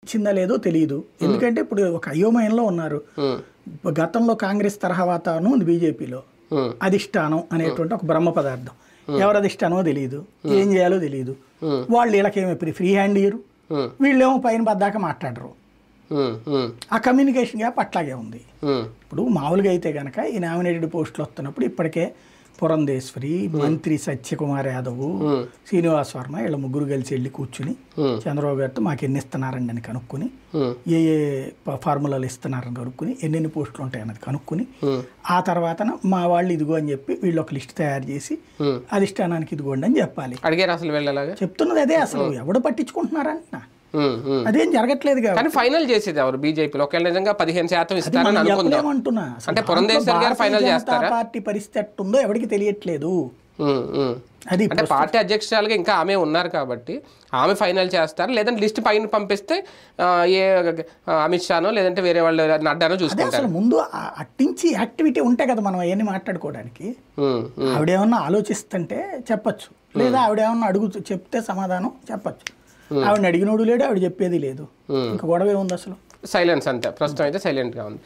ఇచ్చిందా లేదో తెలియదు. ఎందుకంటే ఇప్పుడు ఒక అయోమయంలో ఉన్నారు. గతంలో కాంగ్రెస్ తరహా వాతావరణం ఉంది బీజేపీలో. అధిష్టానం అనేటువంటి ఒక బ్రహ్మ పదార్థం. ఎవరు అధిష్టానమో తెలియదు, ఏం చేయాలో తెలియదు. వాళ్ళు వీళ్ళకేమో ఫ్రీ హ్యాండ్ ఇయ్యరు, వీళ్ళేమో పైన పద్దాక మాట్లాడరు. ఆ కమ్యూనికేషన్ గ్యాప్ అట్లాగే ఉంది. ఇప్పుడు మామూలుగా అయితే కనుక ఈ నామినేటెడ్ పోస్టులు వస్తున్నప్పుడు ఇప్పటికే పురంధేశ్వరి, మంత్రి సత్యకుమార్ యాదవ్, శ్రీనివాస్ వర్మ వీళ్ళ ముగ్గురు కలిసి వెళ్ళి కూర్చుని చంద్రబాబు గారితో మాకు ఎన్ని ఇస్తున్నారండి అని కనుక్కొని, ఏ ఏ ఫార్ములాలు ఇస్తున్నారని కనుక్కొని, ఎన్నెన్ని పోస్టులు ఉంటాయన్నది కనుక్కొని, ఆ తర్వాత మా వాళ్ళు ఇదిగో అని చెప్పి వీళ్ళు ఒక లిస్ట్ తయారు చేసి అధిష్టానానికి ఇదిగోండి అని చెప్పాలి. అడిగారు అసలు వెళ్ళలాగా చెప్తున్నది అదే. అసలు ఎవడు పట్టించుకుంటున్నారంట, అదేం జరగట్లేదు కానీ ఫైనల్ చేసేది ఎవరు? బీజేపీలో ఒకవేళ నిజంగా 15% ఇస్తారని అనుకుందాం. అంటే పురంధేశ్వరి గారు ఫైనల్ చేస్తారా? పార్టీ పరిస్థితి ఎట్టుందో ఎవరికి తెలియట్లేదు. అది అంటే పార్టీ అధ్యక్షురాలుగా ఇంకా ఆమె ఉన్నారు కాబట్టి ఆమె ఫైనల్ చేస్తారు, లేదంటే లిస్ట్ పైన పంపిస్తే ఏ అమిత్ షానో లేదంటే వేరే వాళ్ళు నడ్డానో చూసుకుంటారు. అసలు ముందు అట్టించి యాక్టివిటీ ఉంటే కదా మనం అవన్నీ మాట్లాడుకోవడానికి. ఆవిడేమన్నా ఆలోచిస్తుంటే చెప్పచ్చు, లేదా ఆవిడేమన్నా చెప్తే సమాధానం చెప్పచ్చు. ఆవిడని అడిగినోడు లేడు, ఆవిడ చెప్పేది లేదు, ఇంకా గొడవ ఏముంది అసలు? సైలెన్స్ అంతే, ప్రస్తుతం అయితే సైలెంట్గా ఉంది.